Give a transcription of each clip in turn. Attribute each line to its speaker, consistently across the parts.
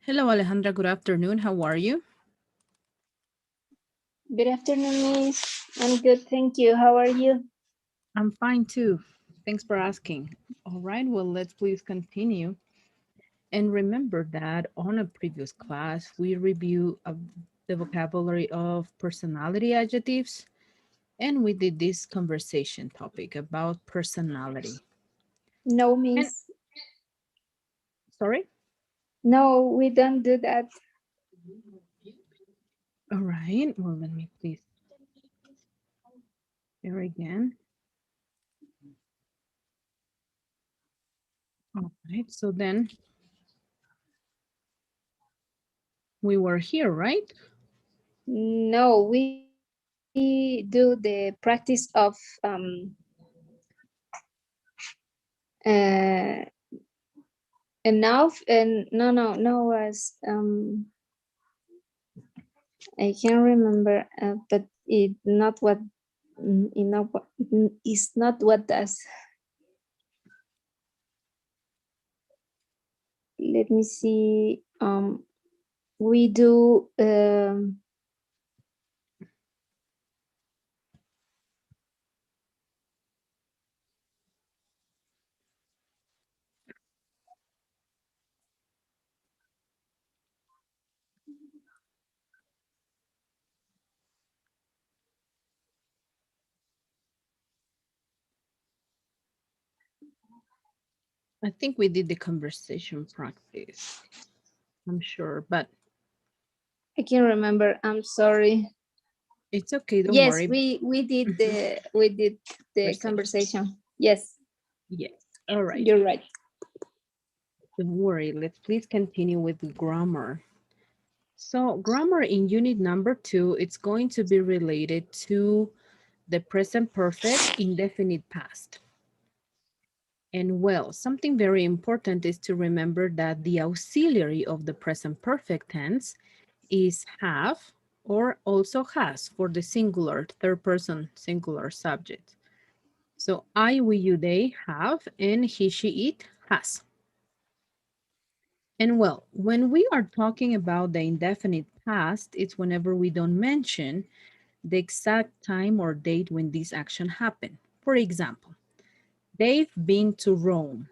Speaker 1: Hello, Alejandra. Good afternoon. How are you?
Speaker 2: Good afternoon, Miss. I'm good, thank you. How are you?
Speaker 1: I'm fine too. Thanks for asking. All right, well, let's please continue. And remember that on a previous class, we review the vocabulary of personality adjectives, and we did this conversation topic about personality.
Speaker 2: No,
Speaker 1: And
Speaker 2: Miss.
Speaker 1: sorry?
Speaker 2: No, we don't do that.
Speaker 1: All right, well, let me please here again. All right, so then we were here, right?
Speaker 2: No, we do the practice of uh, enough and no was I can't remember, but it not what is not what does. Let me see. We do.
Speaker 1: I think we did the conversation practice, I'm sure, but
Speaker 2: I can't remember. I'm sorry.
Speaker 1: it's okay, don't
Speaker 2: Yes,
Speaker 1: worry.
Speaker 2: we did
Speaker 1: Mhm.
Speaker 2: the
Speaker 1: Conversation.
Speaker 2: conversation. Yes,
Speaker 1: Yes. All right.
Speaker 2: you're right.
Speaker 1: Don't worry. Let's please continue with grammar. So grammar in unit number 2, it's going to be related to the present perfect indefinite past. And well, something very important is to remember that the auxiliary of the present perfect tense is have or also has for the singular, third person singular subject. So I, we, you, they have, and he, she, it has. And well, when we are talking about the indefinite past, it's whenever we don't mention the exact time or date when this action happened. For example, they've been to Rome.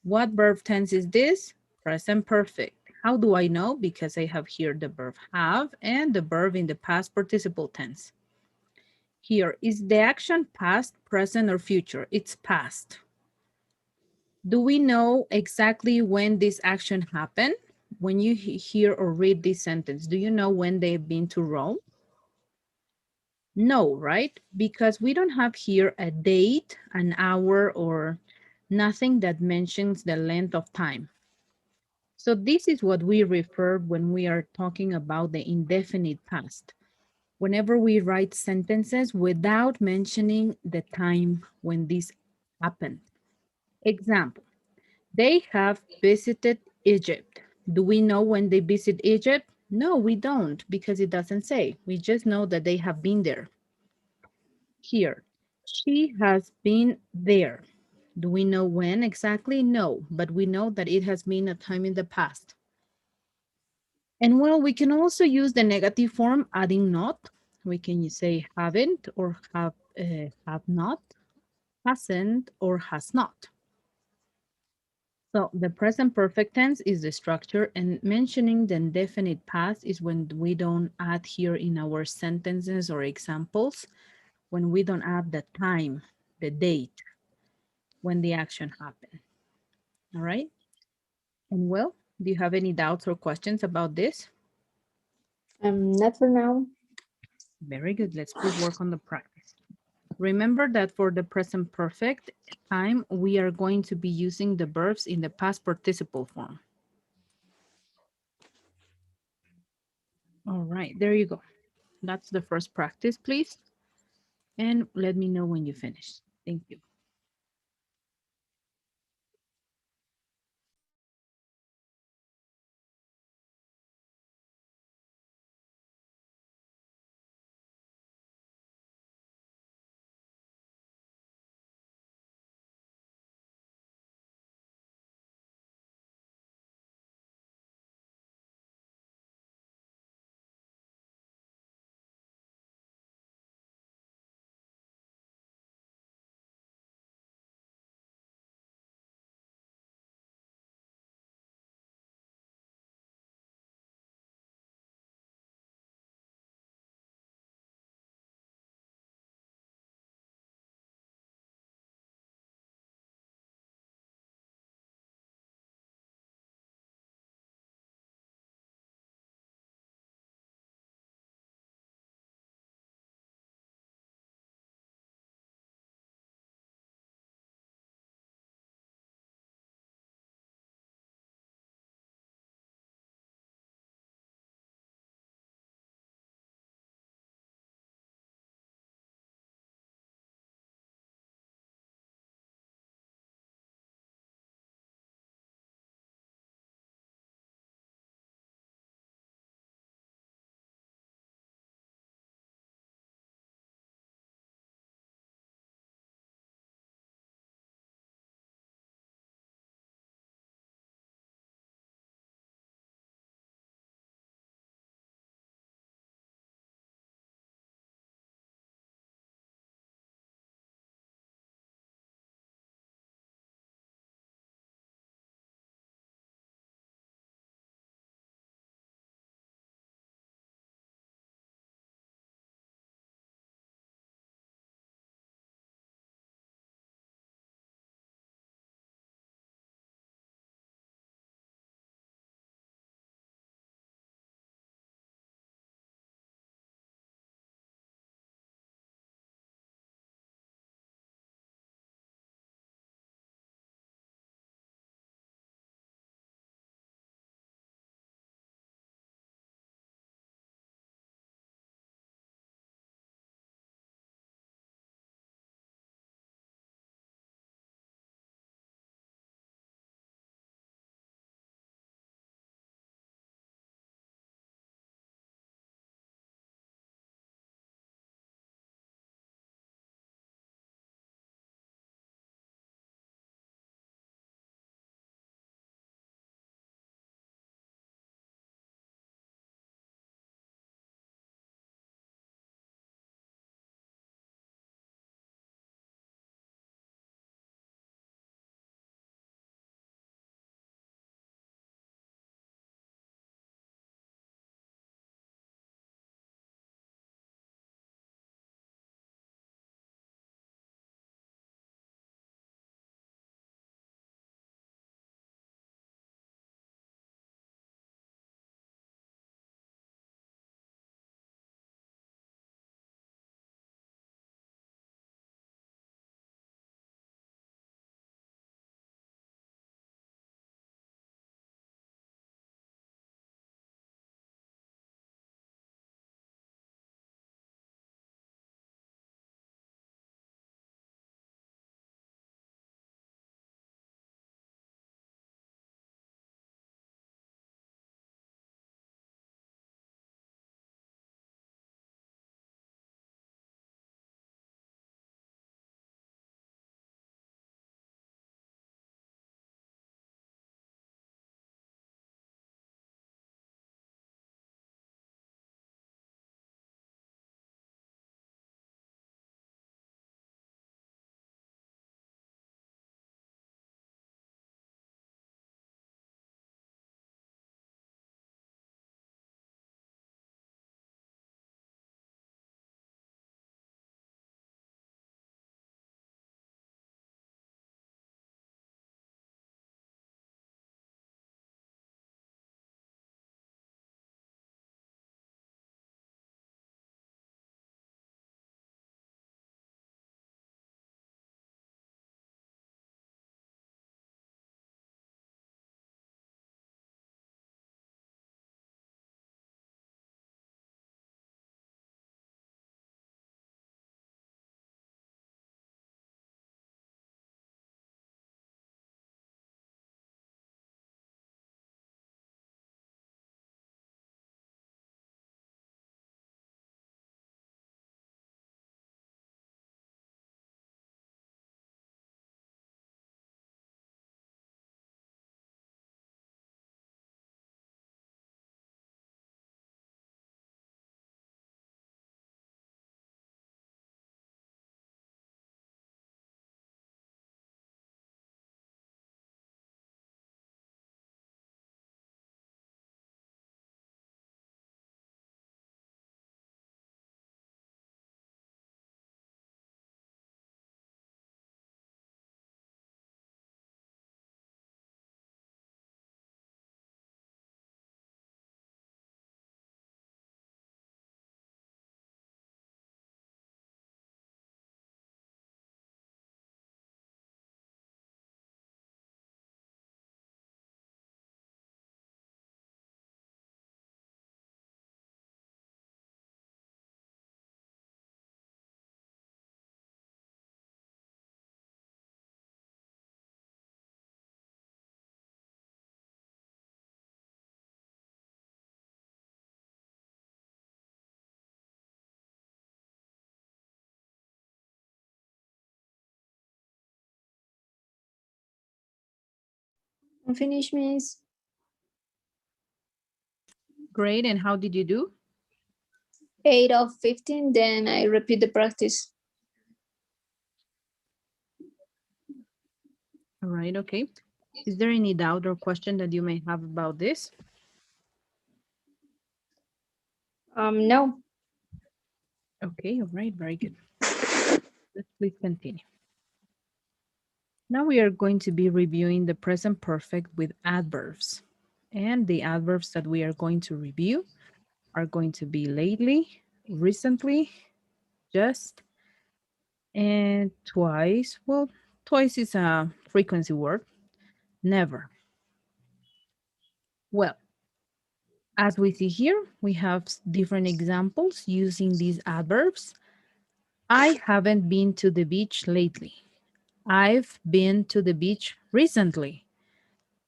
Speaker 1: What verb tense is this? Present perfect. How do I know? Because I have here the verb have and the verb in the past participle tense. Here, is the action past, present, or future? It's past. Do we know exactly when this action happened? When you hear or read this sentence, do you know when they've been to Rome? No, right? Because we don't have here a date, an hour, or nothing that mentions the length of time. So this is what we refer when we are talking about the indefinite past. Whenever we write sentences without mentioning the time when this happened. Example, they have visited Egypt. Do we know when they visit Egypt? No, we don't, because it doesn't say. We just know that they have been there. Here, she has been there. Do we know when exactly? No, but we know that it has been a time in the past. And well, we can also use the negative form, adding not. We can say haven't or have not, hasn't or has not. So the present perfect tense is the structure, and mentioning the indefinite past is when we don't add here in our sentences or examples, when we don't add the time, the date, when the action happened. All right. And well, do you have any doubts or questions about this?
Speaker 2: Not for now.
Speaker 1: Very good. Let's please work on the practice. Remember that for the present perfect time, we are going to be using the verbs in the past participle form. All right, there you go. That's the first practice, please. And let me know when you finish. Thank you.
Speaker 2: Finish, Miss.
Speaker 1: Great, and how did you do?
Speaker 2: 8 of 15, then I repeat the practice.
Speaker 1: All right, okay. Is there any doubt or question that you may have about this?
Speaker 2: No.
Speaker 1: Okay, all right, very good. Let's please continue. Now we are going to be reviewing the present perfect with adverbs. And the adverbs that we are going to review are going to be lately, recently, just, and twice. Well, twice is a frequency word, never. Well, as we see here, we have different examples using these adverbs. I haven't been to the beach lately. I've been to the beach recently.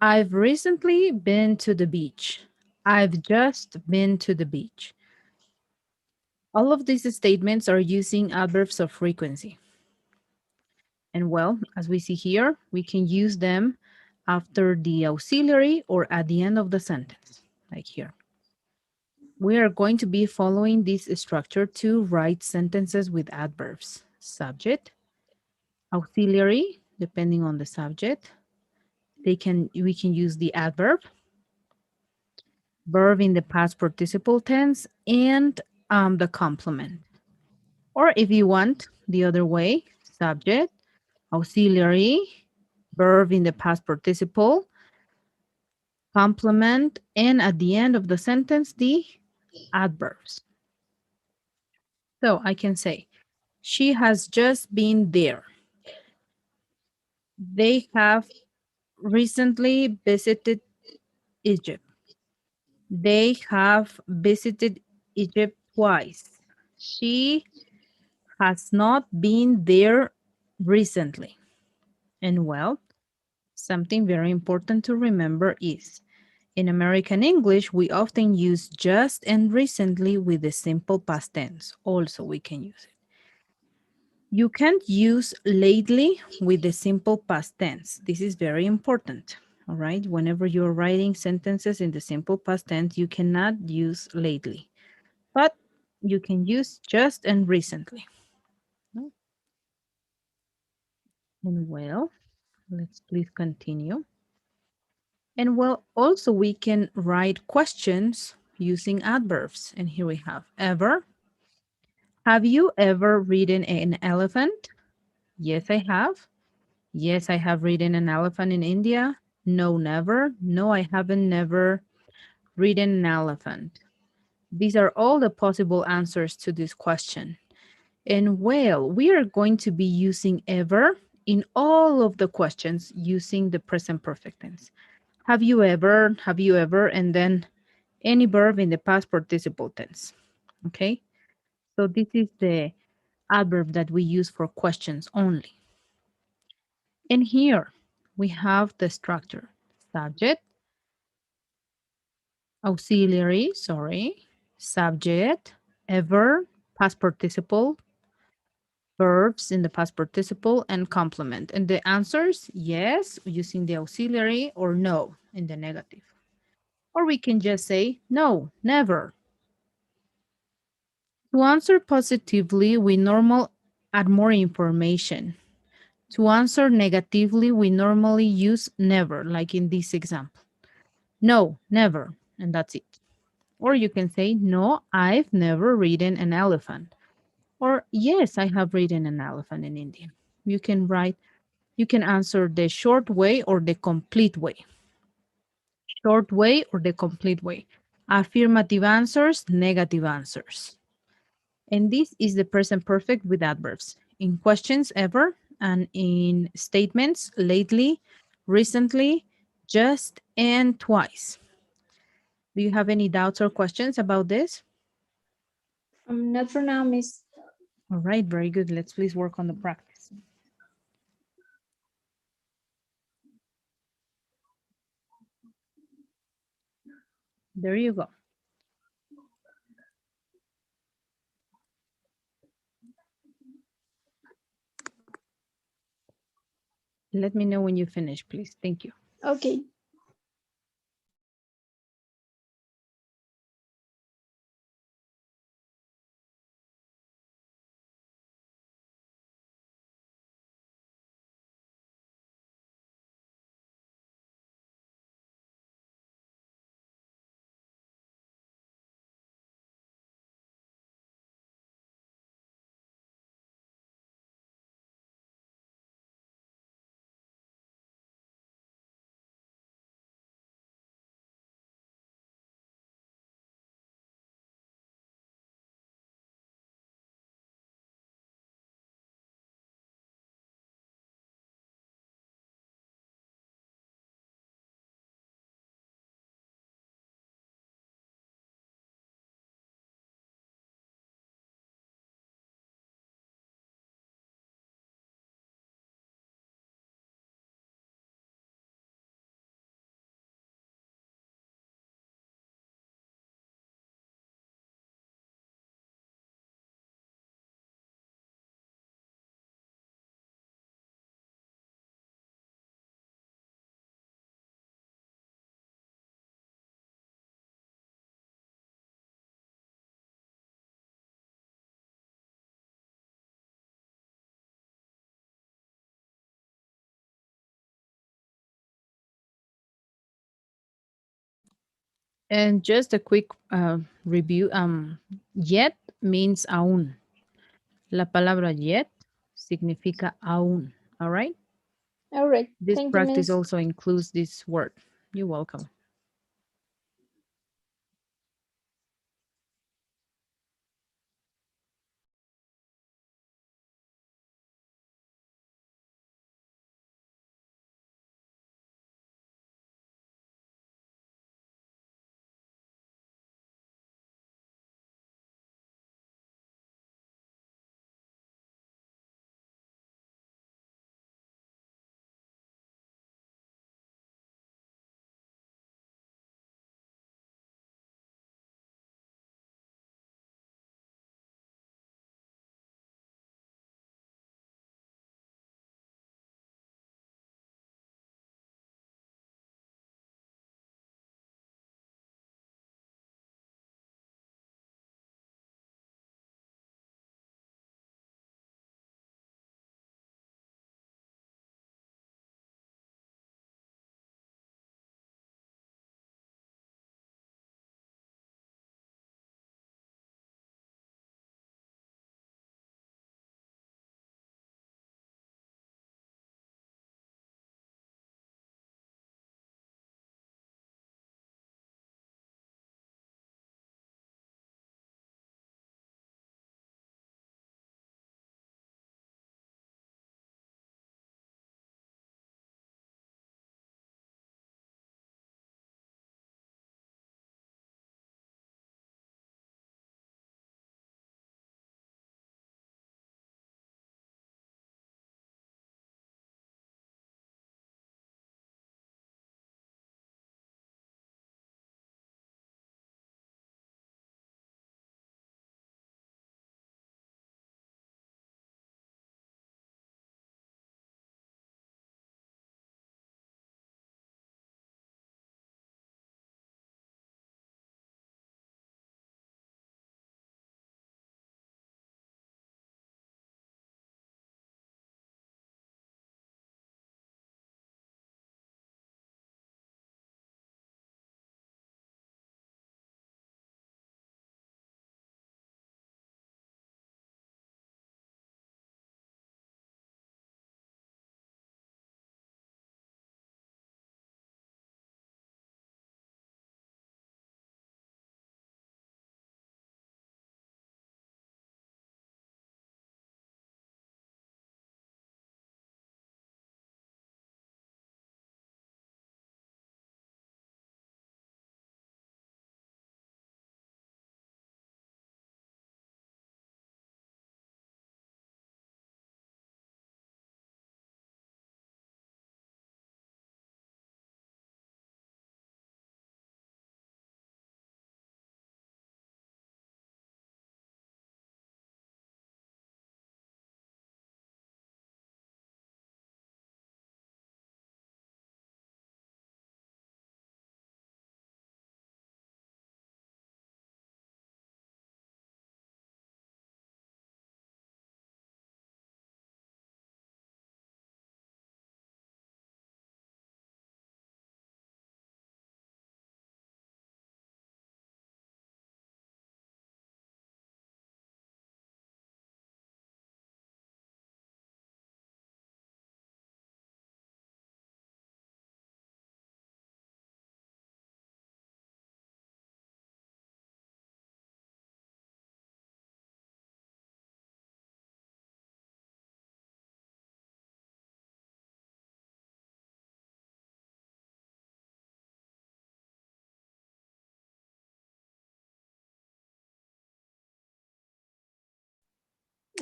Speaker 1: I've recently been to the beach. I've just been to the beach. All of these statements are using adverbs of frequency. And well, as we see here, we can use them after the auxiliary or at the end of the sentence, like here. We are going to be following this structure to write sentences with adverbs. Subject, auxiliary, depending on the subject. We can use the adverb, verb in the past participle tense, and the complement. Or if you want the other way, subject, auxiliary, verb in the past participle, complement, and at the end of the sentence, the adverbs. So I can say, she has just been there. They have recently visited Egypt. They have visited Egypt twice. She has not been there recently. And well, something very important to remember is in American English, we often use just and recently with the simple past tense. Also, we can use it. You can't use lately with the simple past tense. This is very important. All right. Whenever you're writing sentences in the simple past tense, you cannot use lately, but you can use just and recently. No? And well, let's please continue. And well, also we can write questions using adverbs. And here we have ever. Have you ever ridden an elephant? Yes, I have. Yes, I have ridden an elephant in India. No, never. No, I haven't never ridden an elephant. These are all the possible answers to this question. And well, we are going to be using ever in all of the questions using the present perfect tense. Have you ever, and then any verb in the past participle tense. Okay, so this is the adverb that we use for questions only. And here we have the structure: subject, auxiliary, subject, ever, past participle, verbs in the past participle, and complement. And the answers, yes, using the auxiliary, or no in the negative. Or we can just say no, never. To answer positively, we normally add more information. To answer negatively, we normally use never, like in this example. No, never, and that's it. Or you can say, no, I've never ridden an elephant. Or yes, I have ridden an elephant in India. You can write, you can answer the short way or the complete way. Short way or the complete way. Affirmative answers, negative answers. And this is the present perfect with adverbs. In questions, ever, and in statements, lately, recently, just, and twice. Do you have any doubts or questions about this?
Speaker 2: Not for now, Miss.
Speaker 1: All right, very good. Let's please work on the practice. There you go. Let me know when you finish, please. Thank you.
Speaker 2: Okay.
Speaker 1: And just a quick review. Yet means aún. La palabra yet significa aún. All right.
Speaker 2: All right.
Speaker 1: This
Speaker 2: Thank you,
Speaker 1: practice
Speaker 2: Miss.
Speaker 1: also includes this word. You're welcome.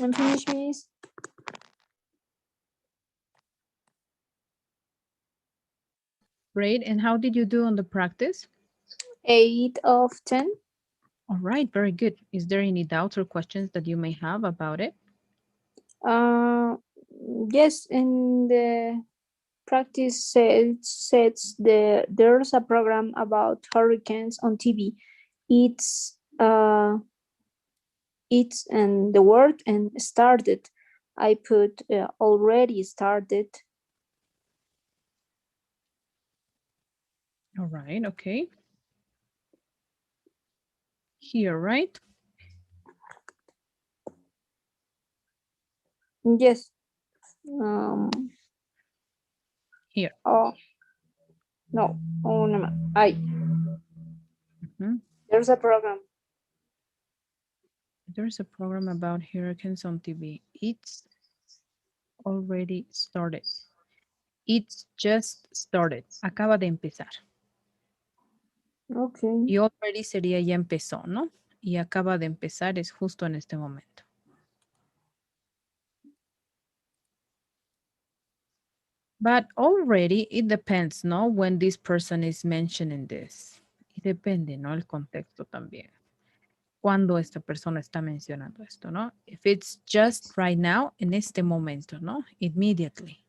Speaker 2: I'm finished, Miss.
Speaker 1: Great. And how did you do on the practice?
Speaker 2: 8 of 10.
Speaker 1: All right. Very good. Is there any doubts or questions that you may have about it?
Speaker 2: Uh, yes, in the practice says there's a program about hurricanes on TV. It's it's and the word and started. I put already started.
Speaker 1: All right. Okay. Here, right?
Speaker 2: Yes. Um,
Speaker 1: Here.
Speaker 2: oh, no. Oh, no. I,
Speaker 1: Mhm.
Speaker 2: there's a program.
Speaker 1: There's a program about hurricanes on TV. It's already started. It's just started. Acaba de empezar.
Speaker 2: Okay.
Speaker 1: Y already sería ya empezó, ¿no? Y acaba de empezar es justo en este momento. But already it depends, ¿no? When this person is mentioning this. Y depende, ¿no? El contexto también. Cuando esta persona está mencionando esto, ¿no? If it's just right now, en este momento, ¿no? Immediately.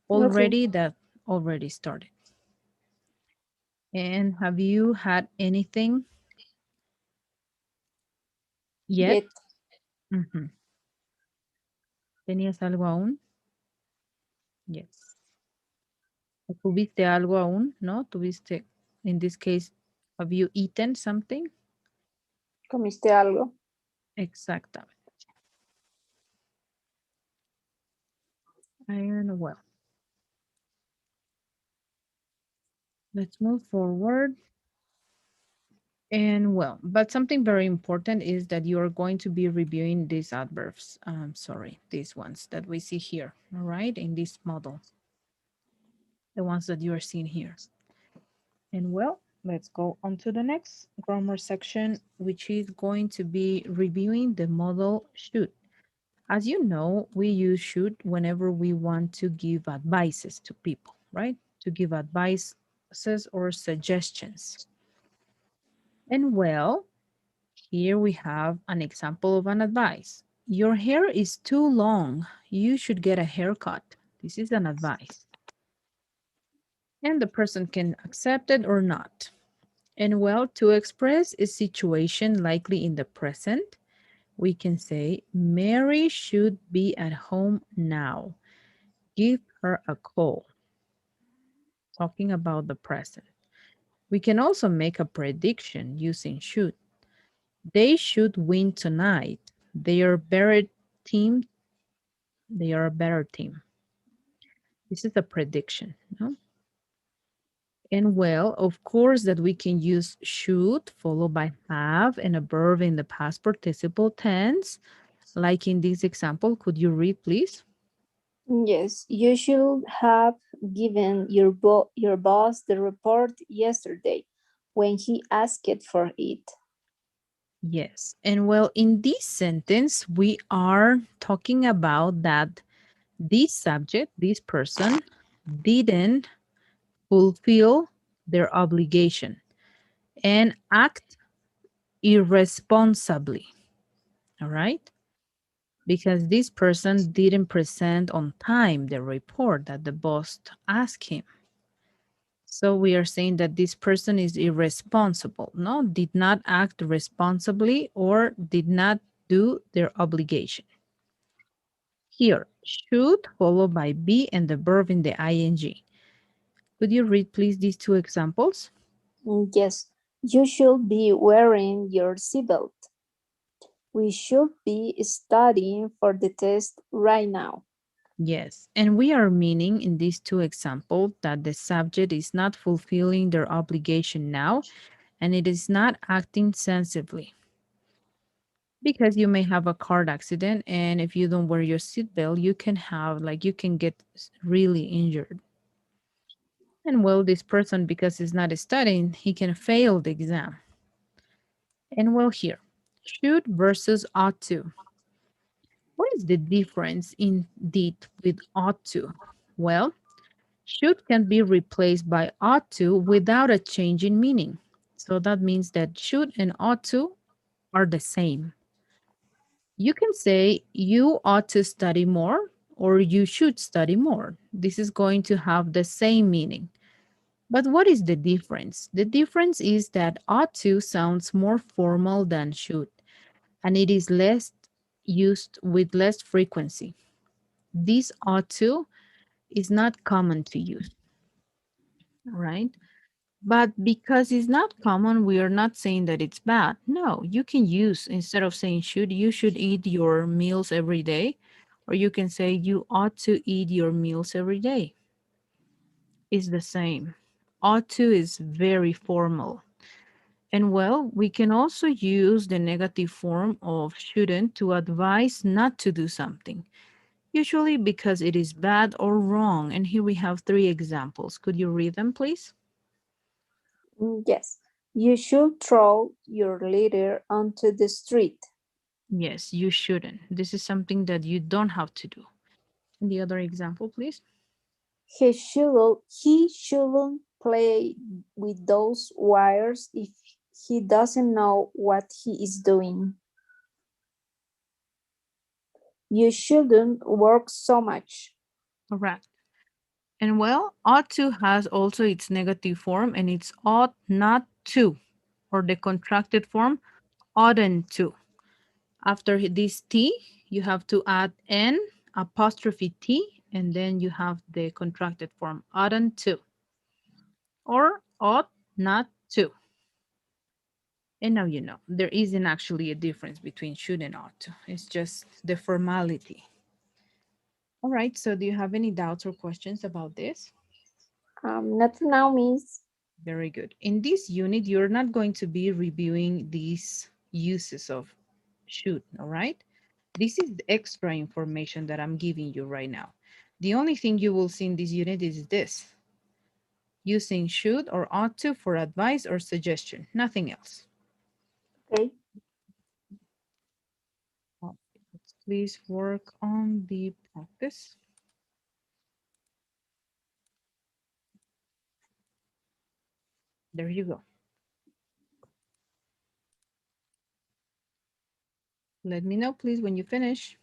Speaker 2: Okay.
Speaker 1: Already that already started. And have you had anything yet?
Speaker 2: Yet.
Speaker 1: Ujú. ¿Tenías algo aún? Yes. ¿O ¿Tuviste algo aún? ¿No? ¿Tuviste, in this case, have you eaten something?
Speaker 2: ¿Comiste algo?
Speaker 1: Exactamente. And well, let's move forward. And well, but something very important is that you are going to be reviewing these adverbs. Sorry, these ones that we see here, all right, in this model, the ones that you are seeing here. And well, let's go on to the next grammar section, which is going to be reviewing the model should. As you know, we use should whenever we want to give advices to people, right? To give advices or suggestions. And well, here we have an example of an advice. Your hair is too long. You should get a haircut. This is an advice. And the person can accept it or not. And well, to express a situation likely in the present, we can say, Mary should be at home now. Give her a call. Talking about the present. We can also make a prediction using should. They should win tonight. They are better team. They are a better team. This is a prediction, no? And well, of course, that we can use should followed by have and a verb in the past participle tense. Like in this example, could you read, please?
Speaker 2: Yes. You should have given your boss the report yesterday when he asked for it.
Speaker 1: Yes. And well, in this sentence, we are talking about that this subject, this person, didn't fulfill their obligation and act irresponsibly. All right. Because this person didn't present on time the report that the boss asked him. So we are saying that this person is irresponsible, no, did not act responsibly or did not do their obligation. Here, should followed by be and the verb in the ing. Could you read please these two examples?
Speaker 2: Yes. You should be wearing your seatbelt. We should be studying for the test right now.
Speaker 1: Yes, and we are meaning in these two examples that the subject is not fulfilling their obligation now and it is not acting sensibly. Because you may have a car accident and if you don't wear your seatbelt, you can have like you can get really injured. And well, this person, because he's not studying, he can fail the exam. And well, here, should versus ought to. What is the difference indeed with ought to? Well, should can be replaced by ought to without a change in meaning. So that means that should and ought to are the same. You can say you ought to study more or you should study more. This is going to have the same meaning. But what is the difference? The difference is that ought to sounds more formal than should, and it is less used with less frequency. This ought to is not common to use, right? But because it's not common, we are not saying that it's bad. No, you can use, instead of saying should, you should eat your meals every day. Or you can say you ought to eat your meals every day. It's the same. Ought to is very formal. And well, we can also use the negative form of shouldn't to advise not to do something, usually because it is bad or wrong. And here we have three examples. Could you read them, please?
Speaker 2: Yes, you should throw your litter onto the street.
Speaker 1: Yes, you shouldn't. This is something that you don't have to do. And the other example, please.
Speaker 2: He shouldn't play with those wires if he doesn't know what he is doing. You shouldn't work so much.
Speaker 1: Correct. And well, ought to has also its negative form, and it's ought not to, or the contracted form, oughtn't to. After this T, you have to add N apostrophe T, and then you have the contracted form, oughtn't to, or ought not to. And now you know, there isn't actually a difference between should and ought to. It's just the formality. All right, so do you have any doubts or questions about this?
Speaker 2: Not now, miss.
Speaker 1: Very good. In this unit, you're not going to be reviewing these uses of should, all right? This is the extra information that I'm giving you right now. The only thing you will see in this unit is this, using should or ought to for advice or suggestion, nothing else.
Speaker 2: Okay.
Speaker 1: Oh, let's please work on the practice. There you go. Let me know, please, when you finish.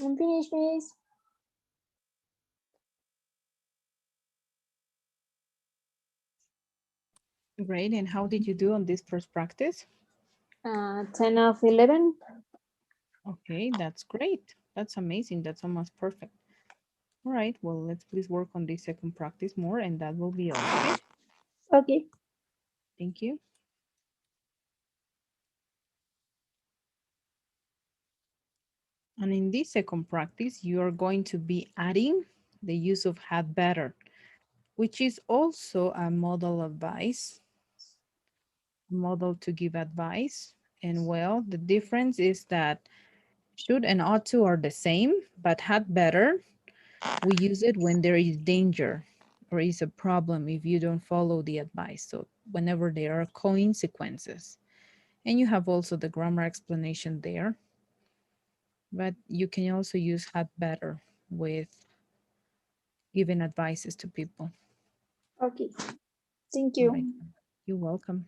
Speaker 2: I'm finished, miss.
Speaker 1: Great. And how did you do on this first practice?
Speaker 2: 10 of 11.
Speaker 1: Okay, that's great. That's amazing. That's almost perfect. All right, well, let's please work on this second practice more, and that will be all, okay?
Speaker 2: Okay.
Speaker 1: Thank you. And in this second practice, you are going to be adding the use of had better, which is also a model advice, model to give advice. And well, the difference is that should and ought to are the same, but had better, we use it when there is danger or is a problem if you don't follow the advice. So whenever there are consequences. And you have also the grammar explanation there, but you can also use had better with giving advices to people.
Speaker 2: Okay. Thank
Speaker 1: All right.
Speaker 2: you.
Speaker 1: You're welcome.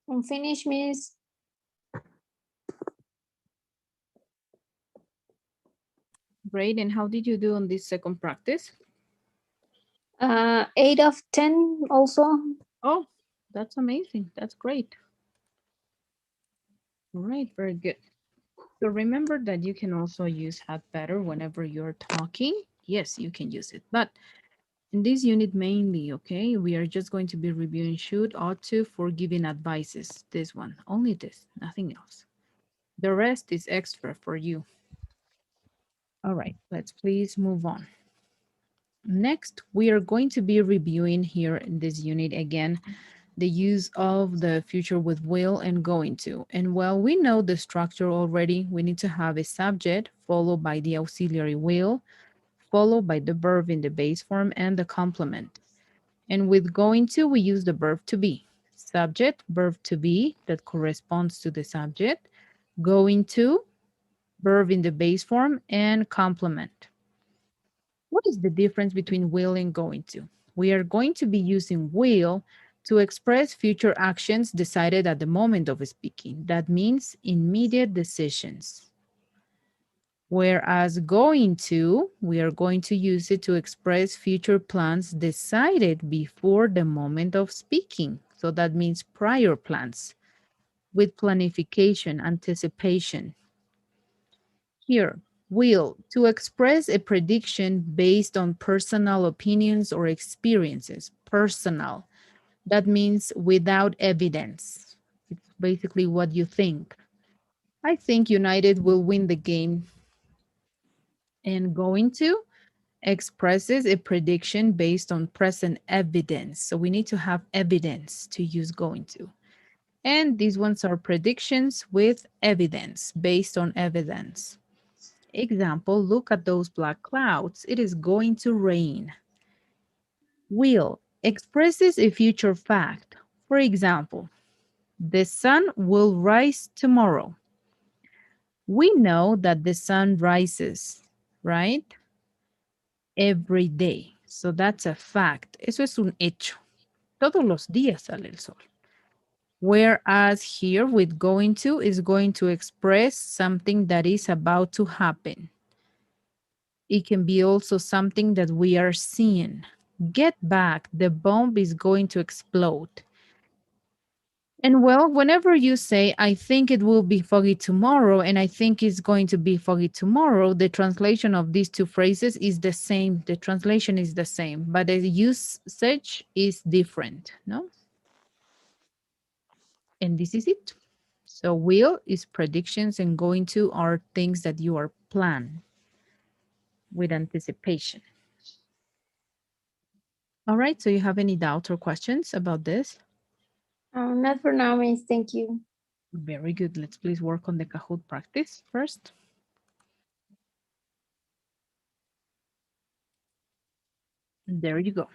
Speaker 2: I'm finished, Miss.
Speaker 1: Great. And how did you do on this second practice?
Speaker 2: 8 of 10 also.
Speaker 1: Oh, that's amazing. That's great. All right, very good. So remember that you can also use had better whenever you're talking. Yes, you can use it. But in this unit mainly, okay, we are just going to be reviewing should, ought to, for giving advices. This one, only this, nothing else. The rest is extra for you. All right, let's please move on. Next, we are going to be reviewing here in this unit again the use of the future with will and going to. And while we know the structure already, we need to have a subject followed by the auxiliary will, followed by the verb in the base form and the complement. And with going to, we use the verb to be. Subject, verb to be that corresponds to the subject. Going to, verb in the base form and complement. What is the difference between will and going to? We are going to be using will to express future actions decided at the moment of speaking. That means immediate decisions. Whereas going to, we are going to use it to express future plans decided before the moment of speaking. So that means prior plans with planification, anticipation. Here, will, to express a prediction based on personal opinions or experiences. Personal. That means without evidence. It's basically what you think. I think United will win the game. And going to expresses a prediction based on present evidence. So we need to have evidence to use going to. And these ones are predictions with evidence, based on evidence. Example, look at those black clouds. It is going to rain. Will expresses a future fact. For example, the sun will rise tomorrow. We know that the sun rises, right? Every day. So that's a fact. Eso es un hecho. Todos los días sale el sol. Whereas here with going to is going to express something that is about to happen. It can be also something that we are seeing. Get back, the bomb is going to explode. And well, whenever you say, I think it will be foggy tomorrow, and I think it's going to be foggy tomorrow, the translation of these two phrases is the same. The translation is the same, but the usage is different, no? And this is it. So will is predictions and going to are things that you are planned with anticipation. All right, so you have any doubts or questions about this?
Speaker 2: Not for now, Miss. Thank you.
Speaker 1: Very good. Let's please work on the Kahoot practice first. There you go.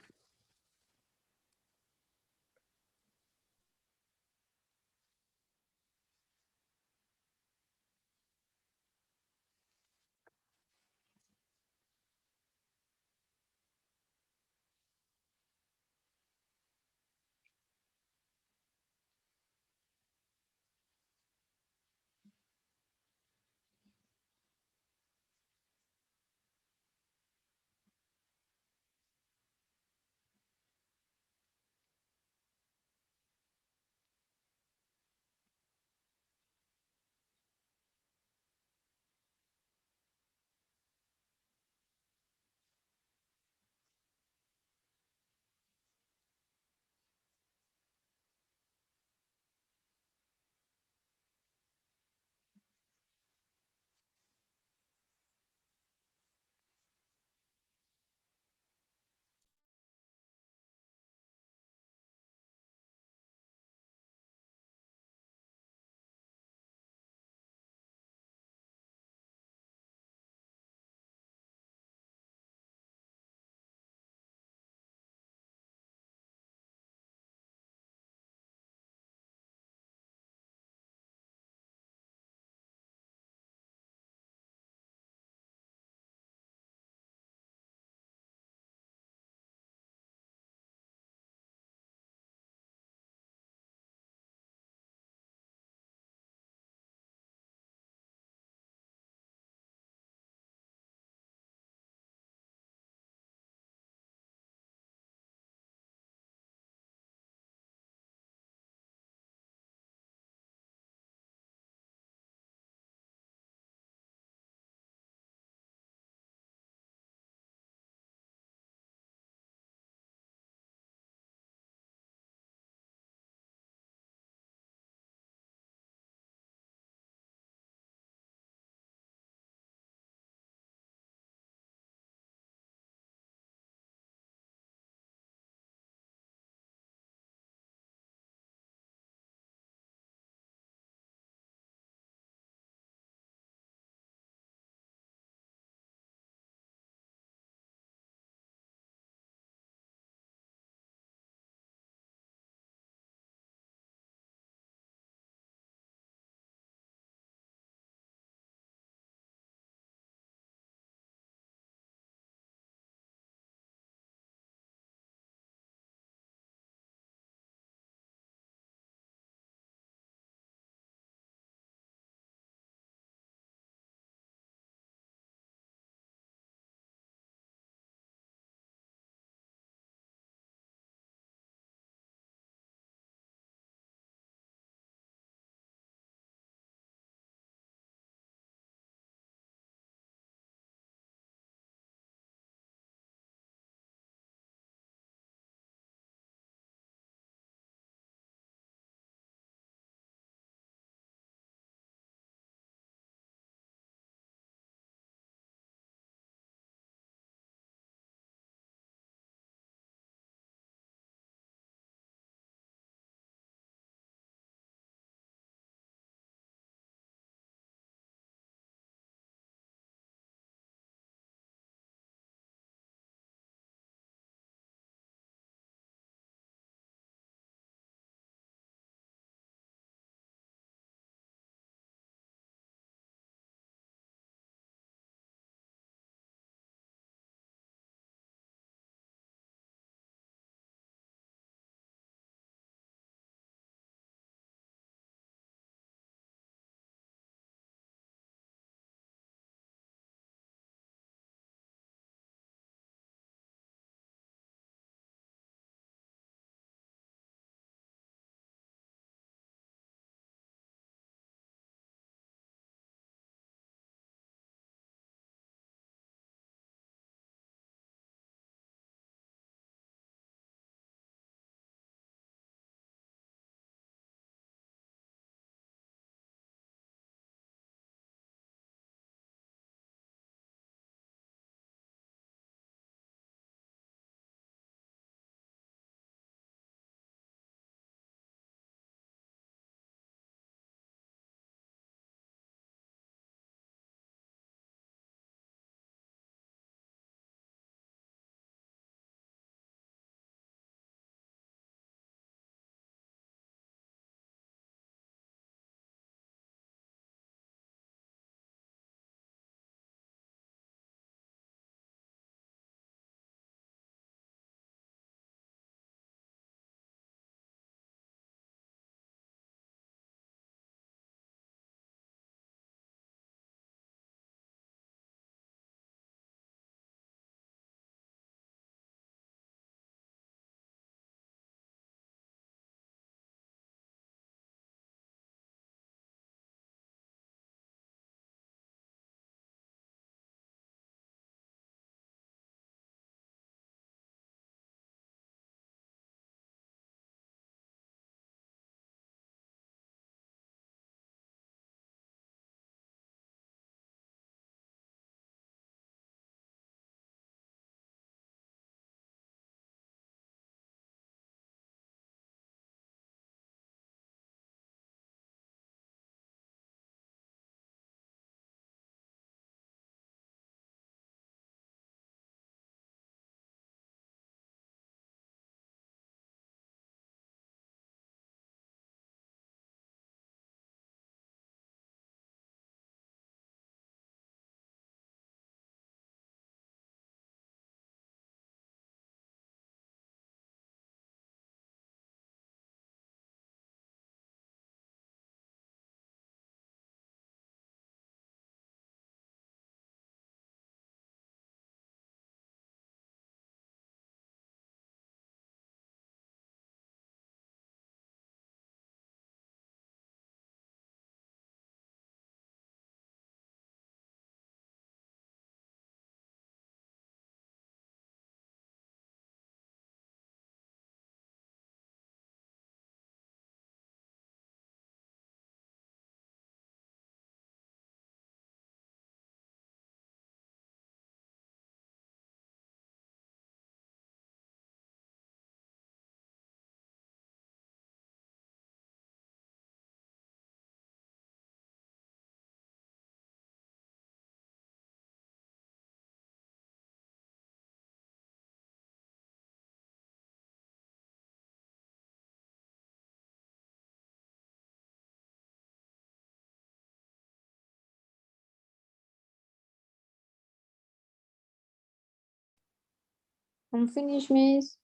Speaker 2: I'm finished, miss.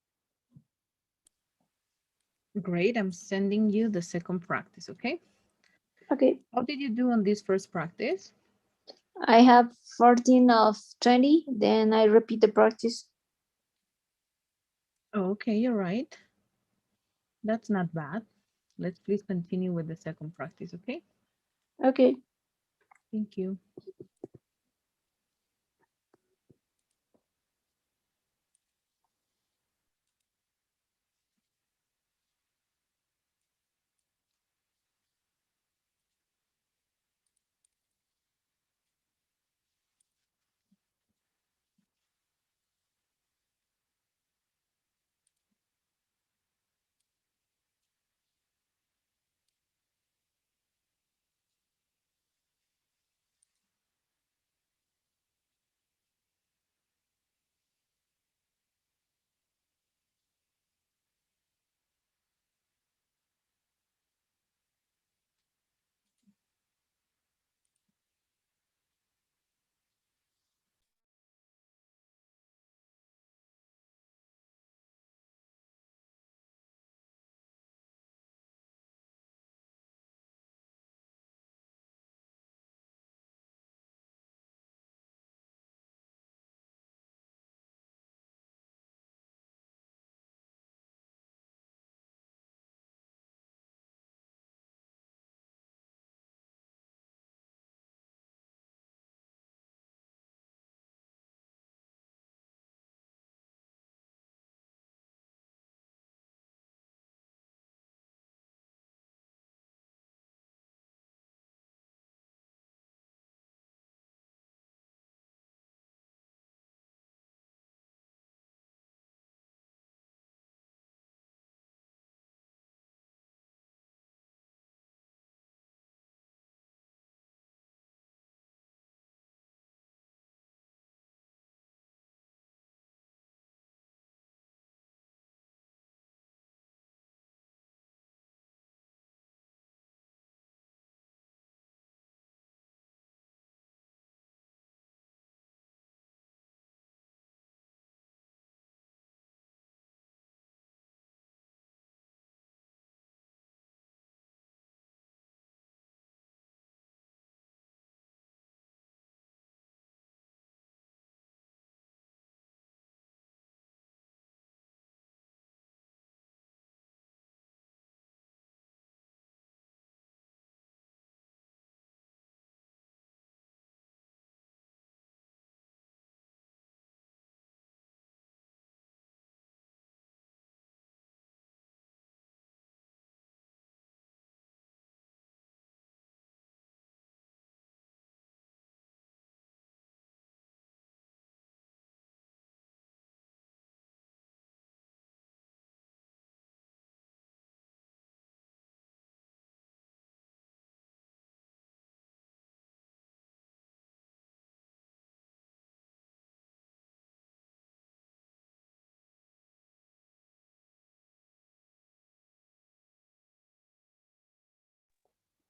Speaker 1: Great, I'm sending you the second practice, okay?
Speaker 2: Okay.
Speaker 1: How did you do on this first practice?
Speaker 2: I have 14 of 20. Then I repeat the practice.
Speaker 1: Oh, okay, you're right. That's not bad. Let's please continue with the second practice, okay?
Speaker 2: Okay.
Speaker 1: Thank you.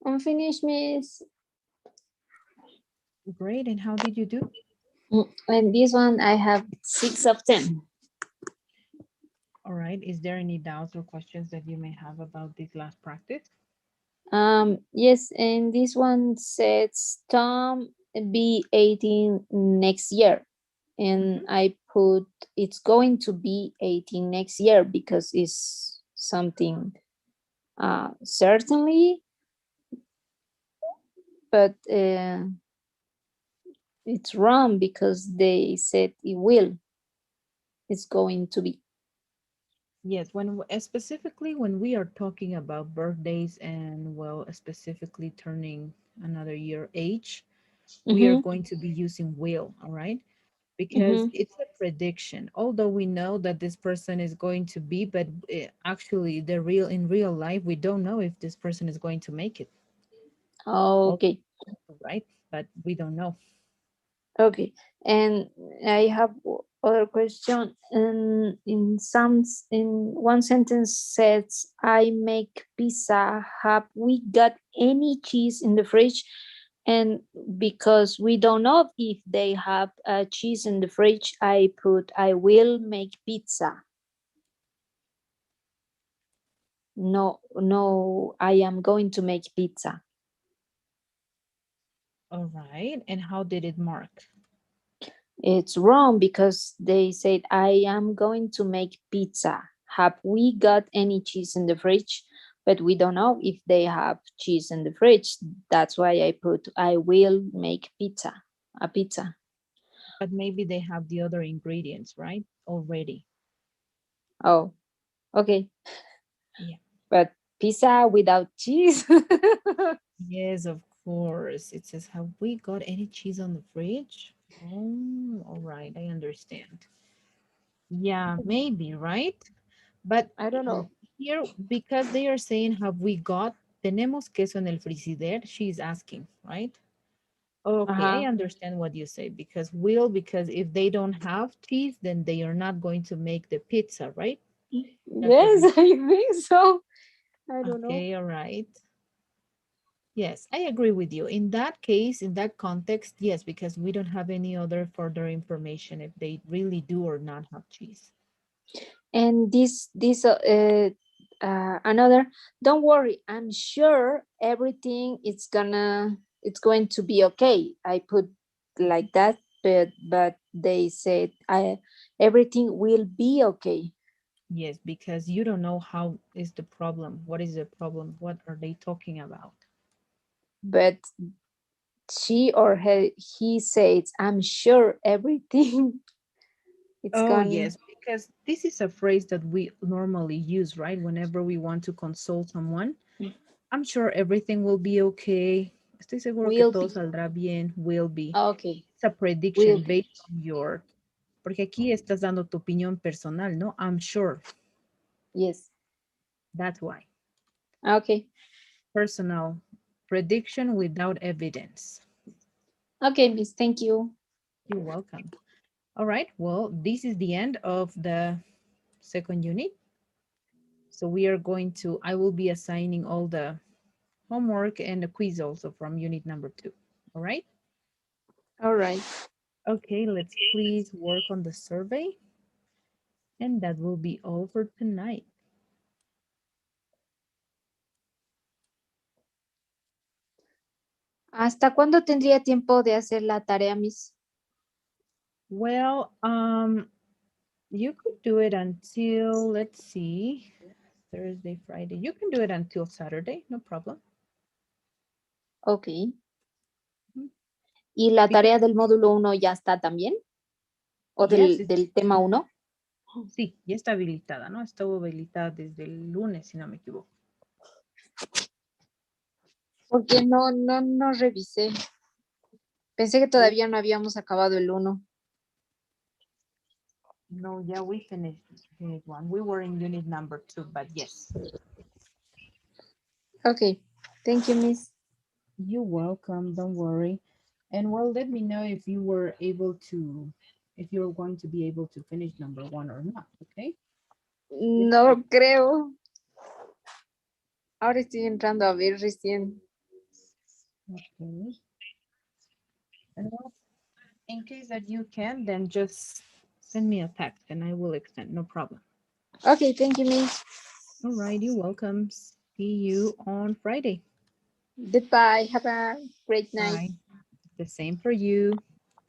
Speaker 2: I'm finished, miss.
Speaker 1: Great, and how did you do?
Speaker 2: And this one I have 6 of 10.
Speaker 1: All right, is there any doubts or questions that you may have about this last practice?
Speaker 2: Yes, and this one says Tom be 18 next year. And
Speaker 1: Mhm.
Speaker 2: I put it's going to be 18 next year because it's something certainly, but it's wrong because they said it will. It's going to be.
Speaker 1: Yes, specifically when we are talking about birthdays and well, specifically turning another year age, we are
Speaker 2: Mm-hmm,
Speaker 1: going to be using will, all right? Because
Speaker 2: mm-hmm.
Speaker 1: it's a prediction. Although we know that this person is going to be, but actually in real life, we don't know if this person is going to make it. Well,
Speaker 2: Okay.
Speaker 1: right? But we don't know.
Speaker 2: Okay, and I have other question. In one sentence says, "I make pizza. Have we got any cheese in the fridge?" And because we don't know if they have cheese in the fridge, I put, I will make pizza. No, no, I am going to make pizza.
Speaker 1: All right. And how did it mark?
Speaker 2: It's wrong because they said, I am going to make pizza. Have we got any cheese in the fridge? But we don't know if they have cheese in the fridge. That's why I put, I will make pizza, a pizza.
Speaker 1: But maybe they have the other ingredients, right? Already.
Speaker 2: Oh, okay.
Speaker 1: Yeah.
Speaker 2: But pizza without cheese?
Speaker 1: Yes, of course. It says, have we got any cheese on the fridge? Oh, all right. I understand. Yeah, maybe, right? But
Speaker 2: I don't know.
Speaker 1: here, because they are saying, have we got, tenemos queso en el frigider? She's asking, right? Okay, I
Speaker 2: Uh-huh.
Speaker 1: understand what you say because because if they don't have cheese, then they are not going to make the pizza, right? That's the
Speaker 2: Yes,
Speaker 1: reason.
Speaker 2: I think so. I don't know.
Speaker 1: Okay, all right. Yes, I agree with you. In that case, in that context, yes, because we don't have any other further information if they really do or not have cheese.
Speaker 2: And another, don't worry, I'm sure everything it's going to be okay. I put like that, but they said, I everything will be okay.
Speaker 1: Yes, because you don't know how is the problem. What is the problem? What are they talking about?
Speaker 2: But she or he says, I'm sure everything it's
Speaker 1: Oh,
Speaker 2: gone.
Speaker 1: yes, because this is a phrase that we normally use, right? Whenever we want to console someone. I'm sure everything will be okay. Estoy seguro que
Speaker 2: Will
Speaker 1: todo
Speaker 2: be
Speaker 1: saldrá bien, will be.
Speaker 2: okay.
Speaker 1: It's a
Speaker 2: Will
Speaker 1: prediction
Speaker 2: be.
Speaker 1: based on your, porque aquí estás dando tu opinión personal, ¿no? I'm sure.
Speaker 2: Yes.
Speaker 1: That's why.
Speaker 2: Okay.
Speaker 1: Personal prediction without evidence.
Speaker 2: Okay, miss. Thank you.
Speaker 1: You're welcome. All right. Well, this is the end of the second unit. So we are going to, I will be assigning all the homework and the quiz also from unit number 2. All right.
Speaker 2: All right.
Speaker 1: Okay, let's please work on the survey. And that will be all for tonight.
Speaker 2: ¿Hasta cuándo tendría tiempo de hacer la tarea, miss?
Speaker 1: Well, you could do it until, let's see, Thursday, Friday. You can do it until Saturday, no problem.
Speaker 2: Ok.
Speaker 1: Mhm.
Speaker 2: ¿Y la
Speaker 1: Because,
Speaker 2: tarea del módulo 1 ya está también? ¿O
Speaker 1: yes,
Speaker 2: del tema 1?
Speaker 1: sí, ya está habilitada, ¿no? Estuvo habilitada desde el lunes, si no me equivoco.
Speaker 2: Porque no revisé. Pensé que
Speaker 1: Oh,
Speaker 2: todavía no habíamos acabado el 1.
Speaker 1: no, yeah, we finished unit 1. We were in unit number 2, but yes.
Speaker 2: Ok. Thank you, miss.
Speaker 1: You're welcome, don't worry. And well, let me know if you were able to, if you're going to be able to finish number 1 or not, okay? Just let-
Speaker 2: No creo. Ahora estoy entrando a ver recién.
Speaker 1: Okay. And well, in case that you can, then just send me a text and I will extend, no problem.
Speaker 2: Ok, thank you, miss.
Speaker 1: All right, you're welcome. See you on Friday.
Speaker 2: Goodbye. Have a great night.
Speaker 1: Bye. The same for you.